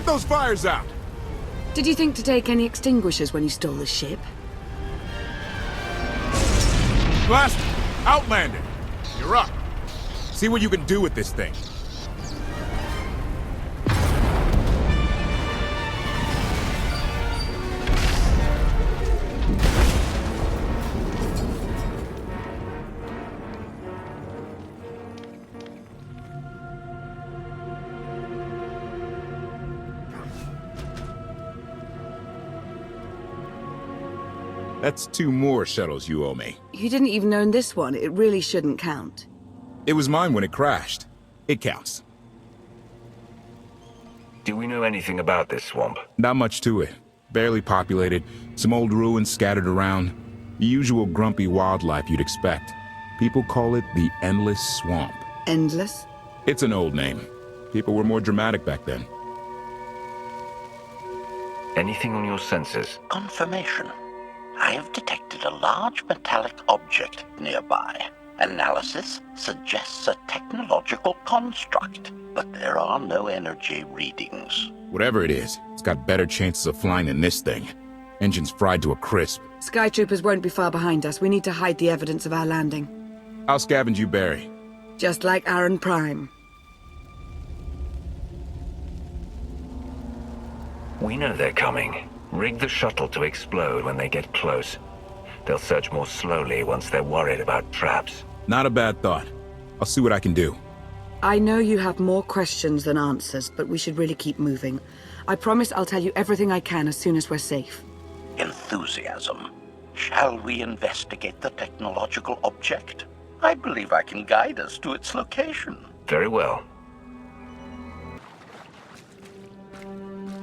those fires out! Did you think to take any extinguishers when you stole the ship? Blast! Outlander! You're up. See what you can do with this thing. That's 2 more shuttles you owe me. You didn't even own this one. It really shouldn't count. It was mine when it crashed. It counts. Do we know anything about this swamp? Not much to it. Barely populated, some old ruins scattered around. The usual grumpy wildlife you'd expect. People call it the Endless Swamp. Endless? It's an old name. People were more dramatic back then. Anything on your sensors? Confirmation. I have detected a large metallic object nearby. Analysis suggests a technological construct, but there are no energy readings. Whatever it is, it's got better chances of flying than this thing. Engines fried to a crisp. Sky troopers won't be far behind us. We need to hide the evidence of our landing. I'll scavenge you, Barry. Just like Aaron Prime. We know they're coming. Rig the shuttle to explode when they get close. They'll search more slowly once they're worried about traps. Not a bad thought. I'll see what I can do. I know you have more questions than answers, but we should really keep moving. I promise I'll tell you everything I can as soon as we're safe. Enthusiasm. Shall we investigate the technological object? I believe I can guide us to its location. Very well.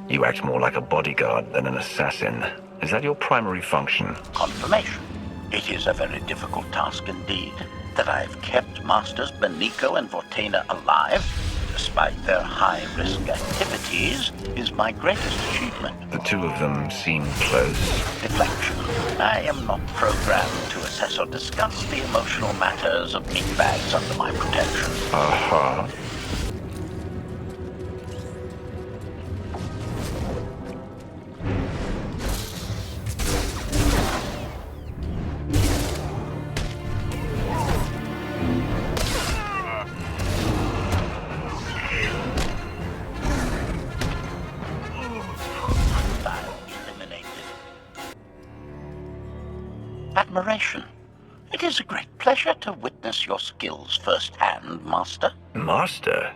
You act more like a bodyguard than an assassin. Is that your primary function? Confirmation. It is a very difficult task indeed. That I have kept Masters Benico and Vortena alive, despite their high-risk activities, is my greatest achievement. The 2 of them seem close. Deflection. I am not programmed to assess or discuss the emotional matters of meatbags under my protection. Aha. Admiration. It is a great pleasure to witness your skills firsthand, Master. Master?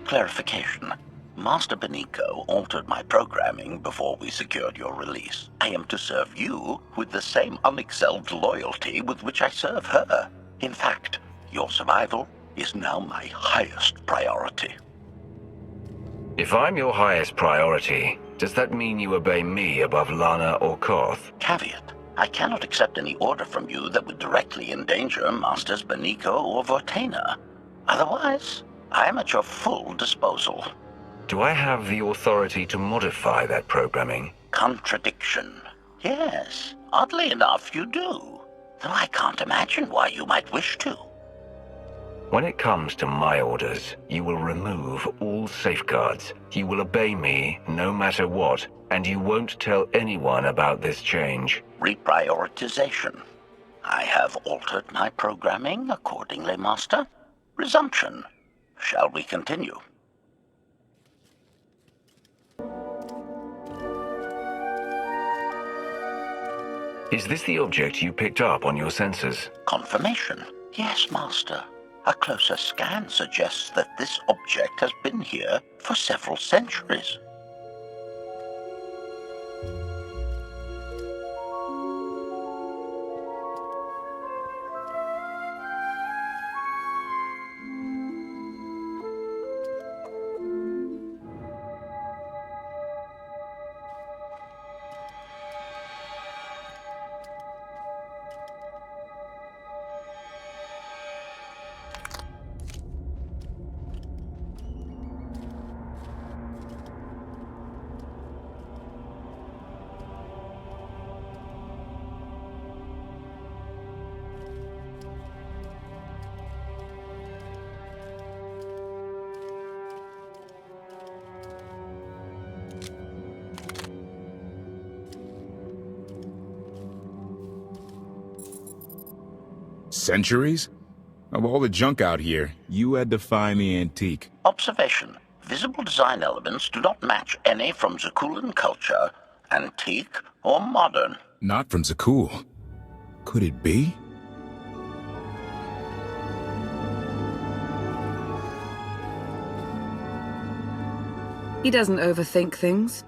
Clarification. Master Benico altered my programming before we secured your release. I am to serve you with the same unexcelled loyalty with which I serve her. In fact, your survival is now my highest priority. If I'm your highest priority, does that mean you obey me above Lana or Koth? Caveat. I cannot accept any order from you that would directly endanger Masters Benico or Vortena. Otherwise, I am at your full disposal. Do I have the authority to modify that programming? Contradiction. Yes, oddly enough, you do. Though I can't imagine why you might wish to. When it comes to my orders, you will remove all safeguards. You will obey me no matter what, and you won't tell anyone about this change. Reprioritization. I have altered my programming accordingly, Master. Resumption. Shall we continue? Is this the object you picked up on your sensors? Confirmation. Yes, Master. A closer scan suggests that this object has been here for several centuries. Centuries? Of all the junk out here, you had to find the antique. Observation. Visible design elements do not match any from Zakkulan culture, antique or modern. Not from Zakkul. Could it be? He doesn't overthink things.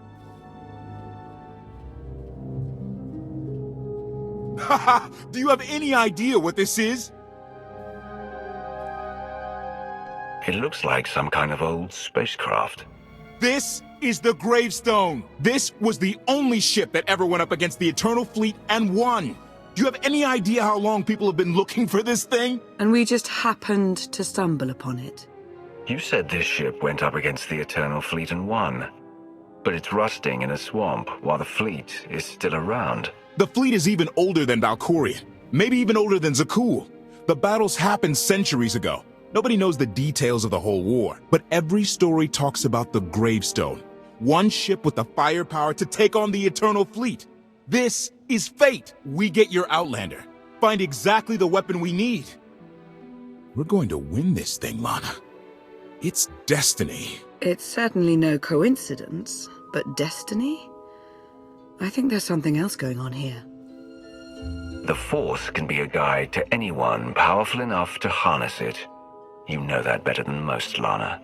Haha! Do you have any idea what this is? It looks like some kind of old spacecraft. This is the Gravestone. This was the only ship that ever went up against the Eternal Fleet and won. Do you have any idea how long people have been looking for this thing? And we just happened to stumble upon it. You said this ship went up against the Eternal Fleet and won. But it's rusting in a swamp while the fleet is still around. The fleet is even older than Valkyrian. Maybe even older than Zakkul. The battles happened centuries ago. Nobody knows the details of the whole war, but every story talks about the Gravestone. One ship with the firepower to take on the Eternal Fleet. This is fate. We get your Outlander. Find exactly the weapon we need. We're going to win this thing, Lana. It's destiny. It's certainly no coincidence, but destiny? I think there's something else going on here. The Force can be a guide to anyone powerful enough to harness it. You know that better than most, Lana.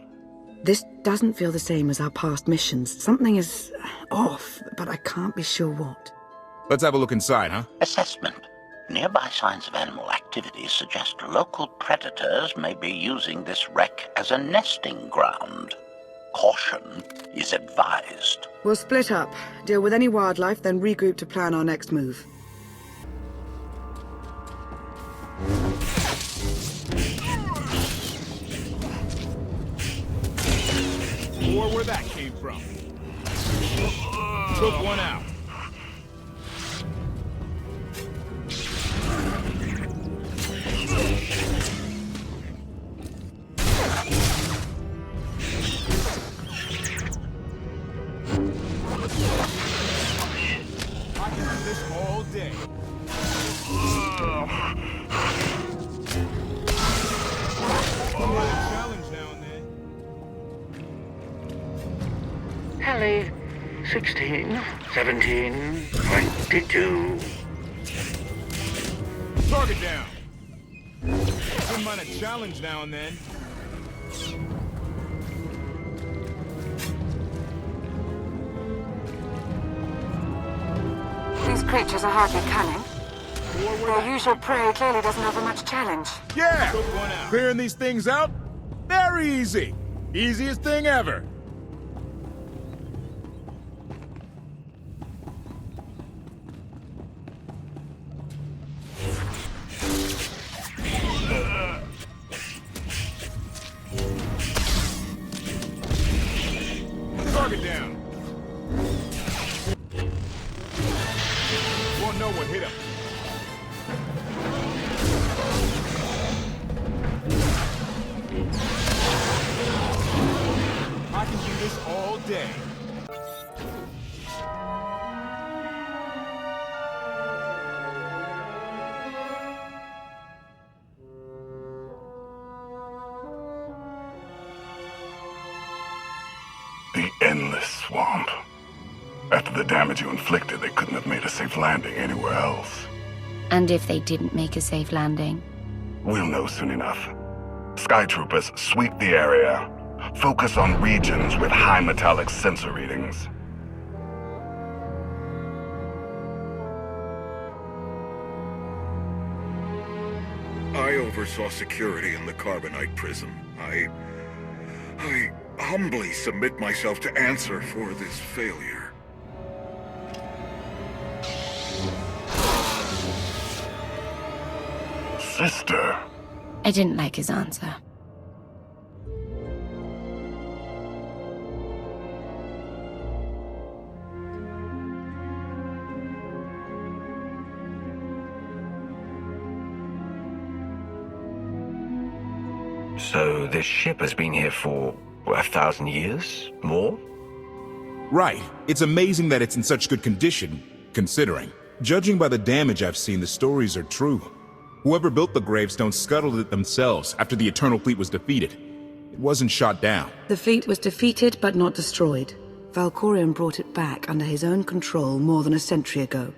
This doesn't feel the same as our past missions. Something is off, but I can't be sure what. Let's have a look inside, huh? Assessment. Nearby signs of animal activity suggest local predators may be using this wreck as a nesting ground. Caution is advised. We'll split up, deal with any wildlife, then regroup to plan our next move. Or where that came from. Took one out. I can do this all day. Challenge now and then. Hallie, 16, 17, 22. Target down. Wouldn't mind a challenge now and then. These creatures are hardly cunning. Their usual prey clearly doesn't offer much challenge. Yeah! Clearing these things out? Very easy. Easiest thing ever. Target down. Won't know what hit him. I can do this all day. The endless swamp. After the damage you inflicted, they couldn't have made a safe landing anywhere else. And if they didn't make a safe landing? We'll know soon enough. Sky Troopers, sweep the area. Focus on regions with high metallic sensor readings. I oversaw security in the Carbonite prison. I humbly submit myself to answer for this failure. Sister. I didn't like his answer. So this ship has been here for 1,000 years? More? Right. It's amazing that it's in such good condition, considering. Judging by the damage I've seen, the stories are true. Whoever built the Gravestone scuttled it themselves after the Eternal Fleet was defeated. It wasn't shot down. The fleet was defeated but not destroyed. Valkorion brought it back under his own control more than a century ago.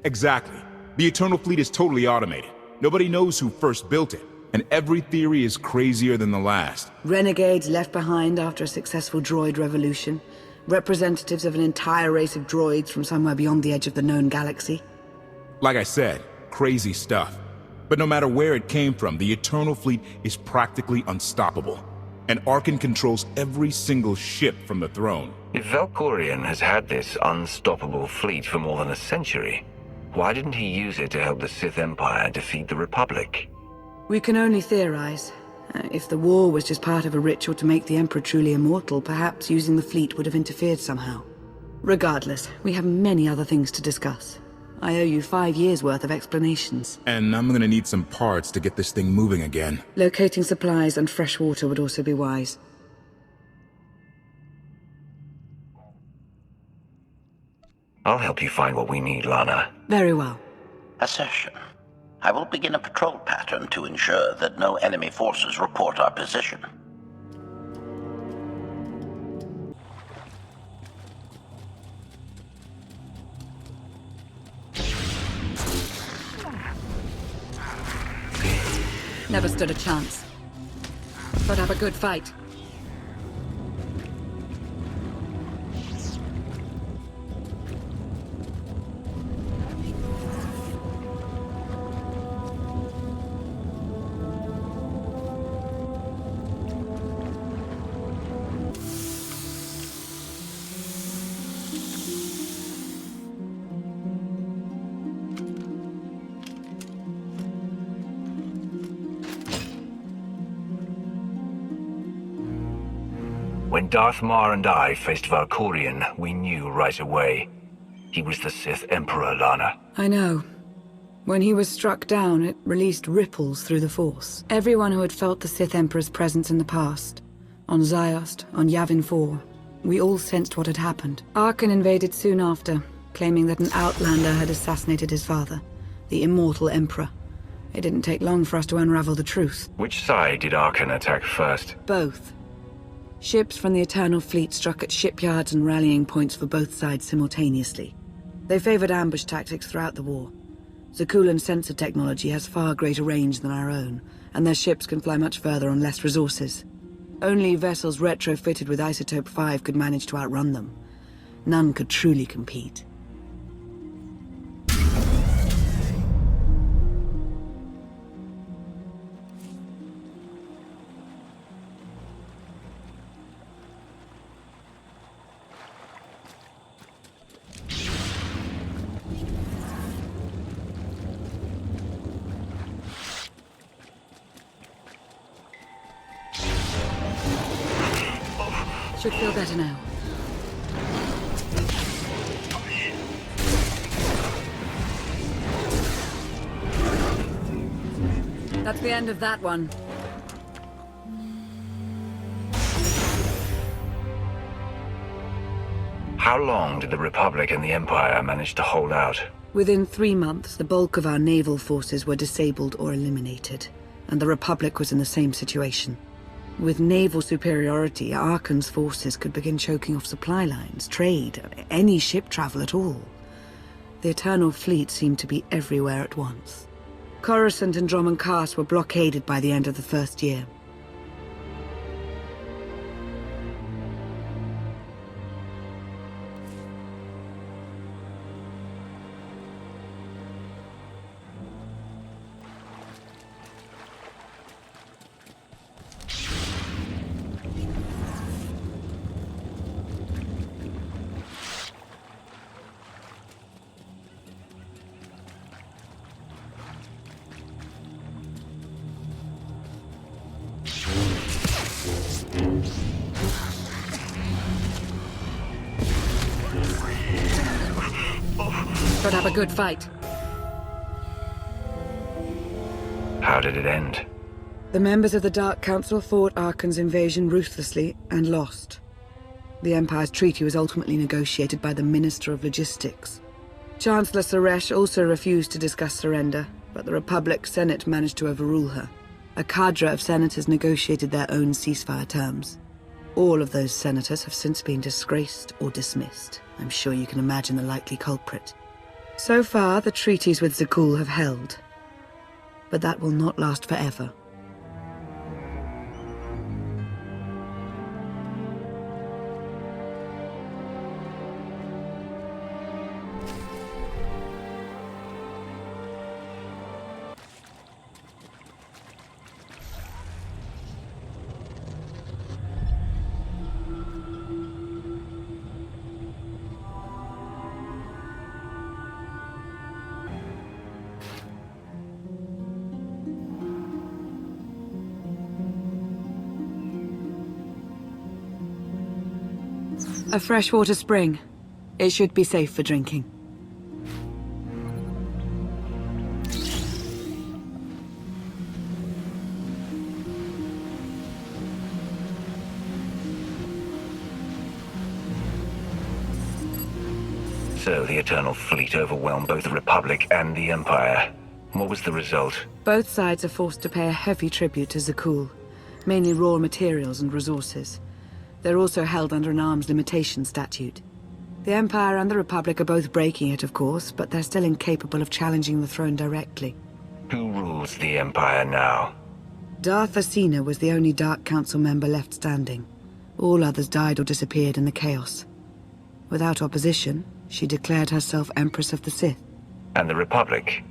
Exactly. The Eternal Fleet is totally automated. Nobody knows who first built it, and every theory is crazier than the last. Renegades left behind after a successful droid revolution. Representatives of an entire race of droids from somewhere beyond the edge of the known galaxy. Like I said, crazy stuff. But no matter where it came from, the Eternal Fleet is practically unstoppable. And Arkan controls every single ship from the throne. If Valkorion has had this unstoppable fleet for more than a century, why didn't he use it to help the Sith Empire defeat the Republic? We can only theorize. If the war was just part of a ritual to make the Emperor truly immortal, perhaps using the fleet would have interfered somehow. Regardless, we have many other things to discuss. I owe you 5 years' worth of explanations. And I'm gonna need some parts to get this thing moving again. Locating supplies and fresh water would also be wise. I'll help you find what we need, Lana. Very well. Assertion. I will begin a patrol pattern to ensure that no enemy forces report our position. Never stood a chance. But have a good fight. When Darth Mar and I faced Valkorion, we knew right away. He was the Sith Emperor, Lana. I know. When he was struck down, it released ripples through the Force. Everyone who had felt the Sith Emperor's presence in the past, on Ziost, on Yavin 4, we all sensed what had happened. Arkan invaded soon after, claiming that an outlander had assassinated his father, the immortal Emperor. It didn't take long for us to unravel the truth. Which side did Arkan attack first? Both. Ships from the Eternal Fleet struck at shipyards and rallying points for both sides simultaneously. They favored ambush tactics throughout the war. Zakkulan's sensor technology has far greater range than our own, and their ships can fly much further on less resources. Only vessels retrofitted with Isotope 5 could manage to outrun them. None could truly compete. Should feel better now. That's the end of that one. How long did the Republic and the Empire manage to hold out? Within 3 months, the bulk of our naval forces were disabled or eliminated, and the Republic was in the same situation. With naval superiority, Arkan's forces could begin choking off supply lines, trade, any ship travel at all. The Eternal Fleet seemed to be everywhere at once. Coruscant and Dromund Kaas were blockaded by the end of the first year. But have a good fight. How did it end? The members of the Dark Council fought Arkan's invasion ruthlessly and lost. The Empire's treaty was ultimately negotiated by the Minister of Logistics. Chancellor Suresh also refused to discuss surrender, but the Republic Senate managed to overrule her. A cadre of senators negotiated their own ceasefire terms. All of those senators have since been disgraced or dismissed. I'm sure you can imagine the likely culprit. So far, the treaties with Zakkul have held, but that will not last forever. A freshwater spring. It should be safe for drinking. So the Eternal Fleet overwhelmed both the Republic and the Empire. What was the result? Both sides are forced to pay a heavy tribute to Zakkul, mainly raw materials and resources. They're also held under an arms limitation statute. The Empire and the Republic are both breaking it, of course, but they're still incapable of challenging the throne directly. Who rules the Empire now? Darth Asina was the only Dark Council member left standing. All others died or disappeared in the chaos. Without opposition, she declared herself Empress of the Sith. And the Republic?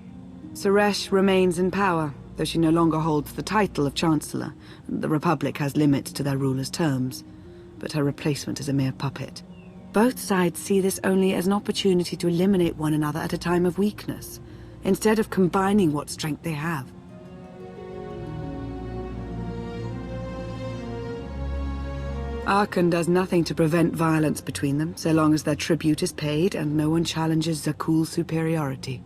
Suresh remains in power, though she no longer holds the title of Chancellor. The Republic has limits to their ruler's terms, but her replacement is a mere puppet. Both sides see this only as an opportunity to eliminate one another at a time of weakness, instead of combining what strength they have. Arkan does nothing to prevent violence between them, so long as their tribute is paid and no one challenges Zakkul's superiority.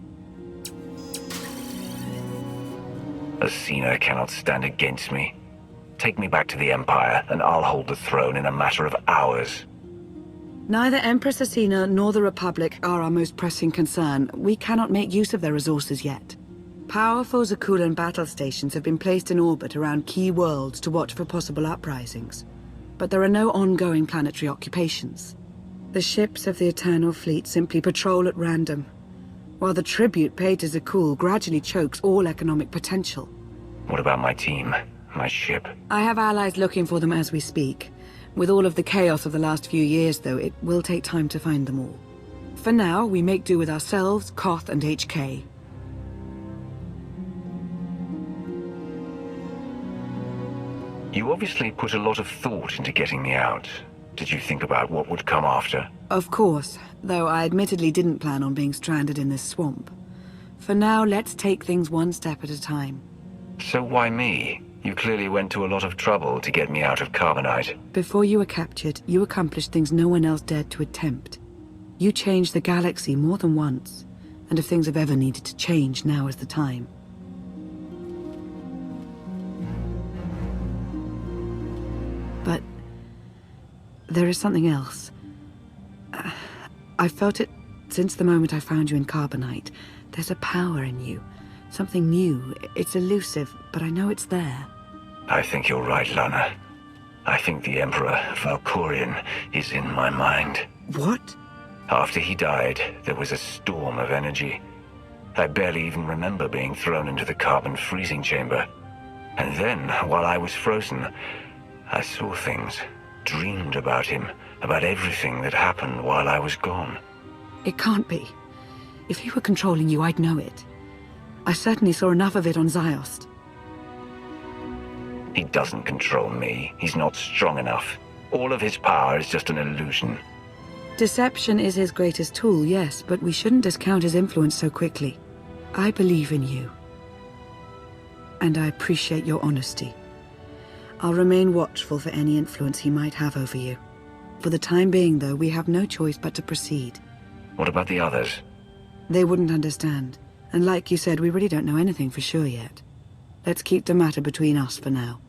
Asina cannot stand against me. Take me back to the Empire, and I'll hold the throne in a matter of hours. Neither Empress Asina nor the Republic are our most pressing concern. We cannot make use of their resources yet. Powerful Zakkulan battle stations have been placed in orbit around key worlds to watch for possible uprisings. But there are no ongoing planetary occupations. The ships of the Eternal Fleet simply patrol at random, while the tribute paid to Zakkul gradually chokes all economic potential. What about my team? My ship? I have allies looking for them as we speak. With all of the chaos of the last few years, though, it will take time to find them all. For now, we make do with ourselves, Koth, and HK. You obviously put a lot of thought into getting me out. Did you think about what would come after? Of course, though I admittedly didn't plan on being stranded in this swamp. For now, let's take things one step at a time. So why me? You clearly went to a lot of trouble to get me out of Carbonite. Before you were captured, you accomplished things no one else dared to attempt. You changed the galaxy more than once, and if things have ever needed to change, now is the time. But there is something else. I've felt it since the moment I found you in Carbonite. There's a power in you. Something new. It's elusive, but I know it's there. I think you're right, Lana. I think the Emperor Valkorion is in my mind. What? After he died, there was a storm of energy. I barely even remember being thrown into the carbon freezing chamber. And then, while I was frozen, I saw things, dreamed about him, about everything that happened while I was gone. It can't be. If he were controlling you, I'd know it. I certainly saw enough of it on Ziost. He doesn't control me. He's not strong enough. All of his power is just an illusion. Deception is his greatest tool, yes, but we shouldn't discount his influence so quickly. I believe in you. And I appreciate your honesty. I'll remain watchful for any influence he might have over you. For the time being, though, we have no choice but to proceed. What about the others? They wouldn't understand. And like you said, we really don't know anything for sure yet. Let's keep the matter between us for now.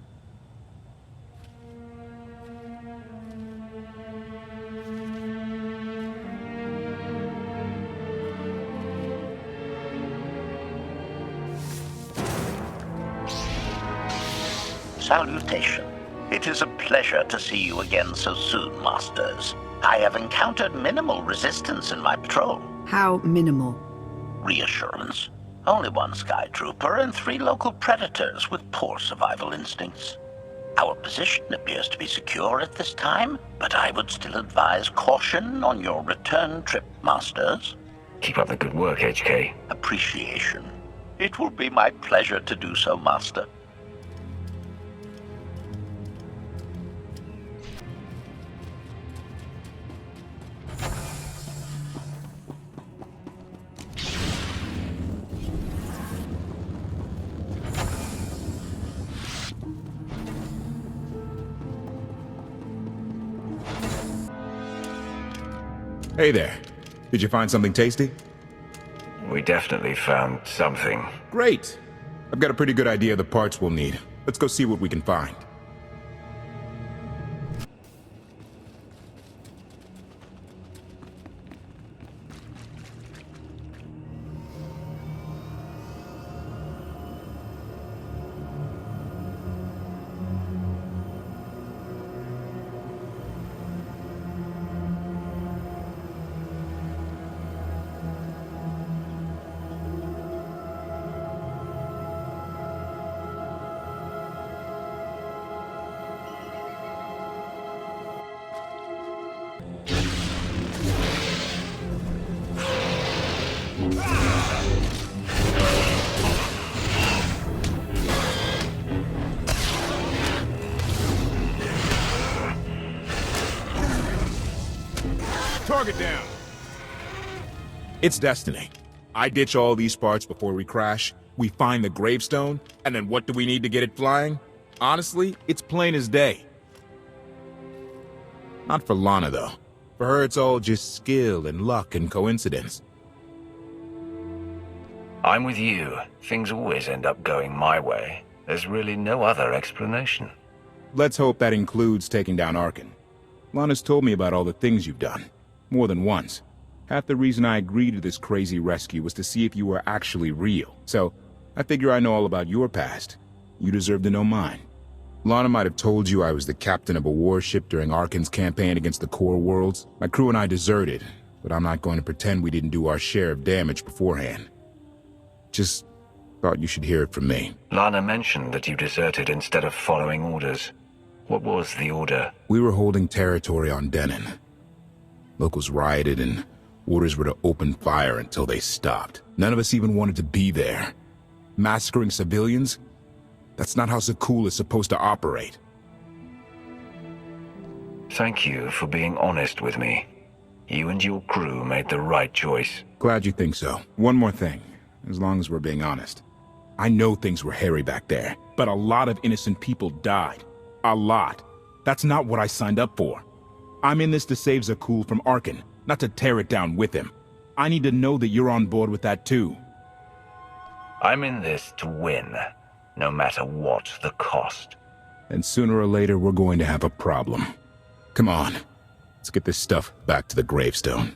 Salutation. It is a pleasure to see you again so soon, Masters. I have encountered minimal resistance in my patrol. How minimal? Reassurance. Only one Sky Trooper and 3 local predators with poor survival instincts. Our position appears to be secure at this time, but I would still advise caution on your return trip, Masters. Keep up the good work, HK. Appreciation. It will be my pleasure to do so, Master. Hey there. Did you find something tasty? We definitely found something. Great. I've got a pretty good idea of the parts we'll need. Let's go see what we can find. Target down! It's destiny. I ditch all these parts before we crash, we find the Gravestone, and then what do we need to get it flying? Honestly, it's plain as day. Not for Lana, though. For her, it's all just skill and luck and coincidence. I'm with you. Things always end up going my way. There's really no other explanation. Let's hope that includes taking down Arkan. Lana's told me about all the things you've done. More than once. Half the reason I agreed to this crazy rescue was to see if you were actually real. So, I figure I know all about your past. You deserve to know mine. Lana might have told you I was the captain of a warship during Arkan's campaign against the Core Worlds. My crew and I deserted, but I'm not going to pretend we didn't do our share of damage beforehand. Just thought you should hear it from me. Lana mentioned that you deserted instead of following orders. What was the order? We were holding territory on Denon. Locals rioted and orders were to open fire until they stopped. None of us even wanted to be there. Massacring civilians? That's not how Zakkul is supposed to operate. Thank you for being honest with me. You and your crew made the right choice. Glad you think so. One more thing, as long as we're being honest. I know things were hairy back there, but a lot of innocent people died. A lot. That's not what I signed up for. I'm in this to save Zakkul from Arkan, not to tear it down with him. I need to know that you're on board with that too. I'm in this to win, no matter what the cost. And sooner or later, we're going to have a problem. Come on, let's get this stuff back to the Gravestone.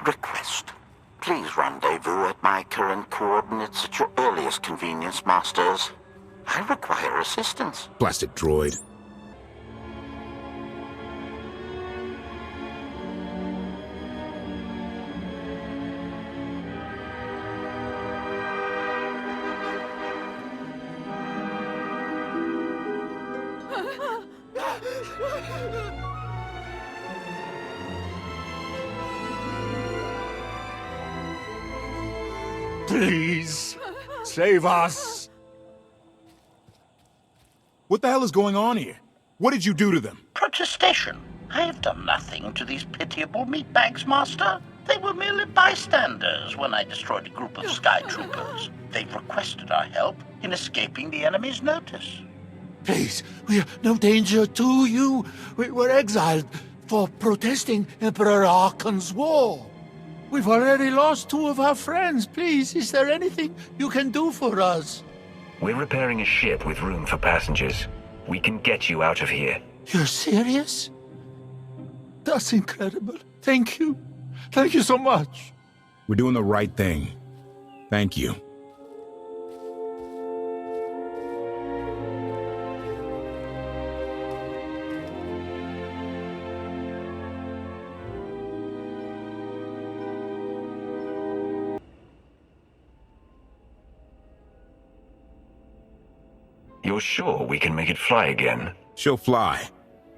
Request. Please rendezvous at my current coordinates at your earliest convenience, Masters. I require assistance. Blasted droid. Please, save us. What the hell is going on here? What did you do to them? Protestation. I have done nothing to these pitiable meatbags, Master. They were merely bystanders when I destroyed a group of Sky Troopers. They've requested our help in escaping the enemy's notice. Please, we are no danger to you. We were exiled for protesting Emperor Arkan's war. We've already lost 2 of our friends. Please, is there anything you can do for us? We're repairing a ship with room for passengers. We can get you out of here. You're serious? That's incredible. Thank you. Thank you so much. We're doing the right thing. Thank you. You're sure we can make it fly again? She'll fly.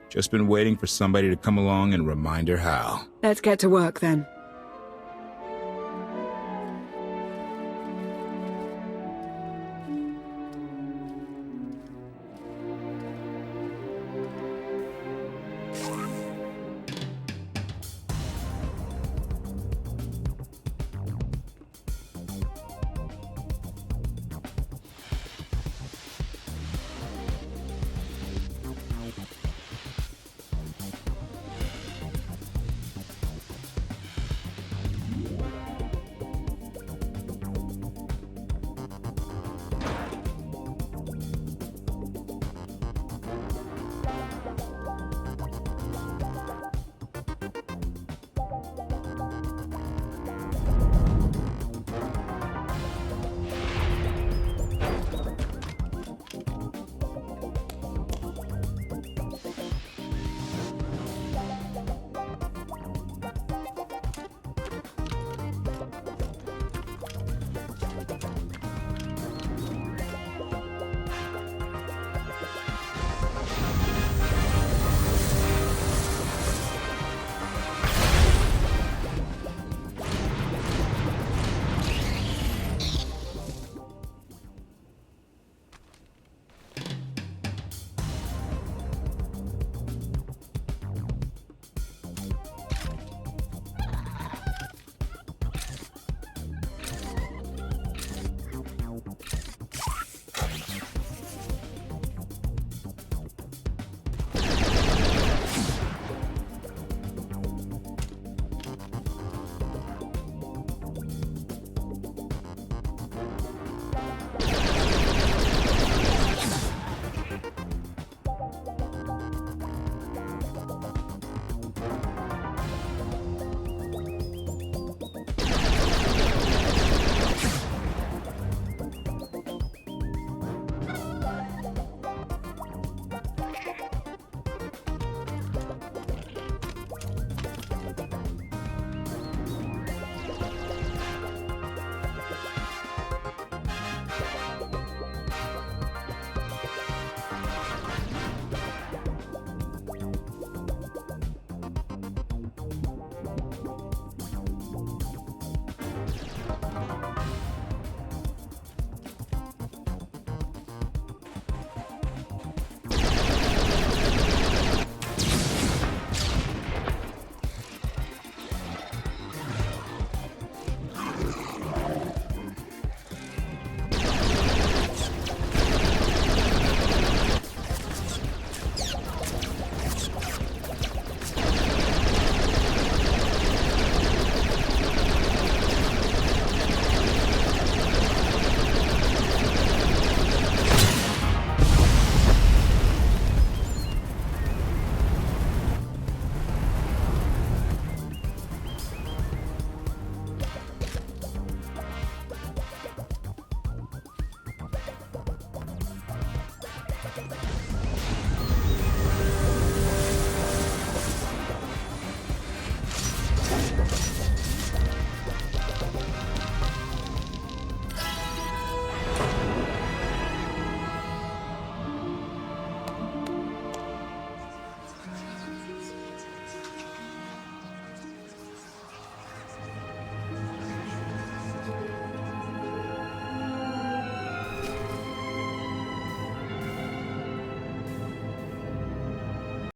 Just been waiting for somebody to come along and remind her how. Let's get to work then.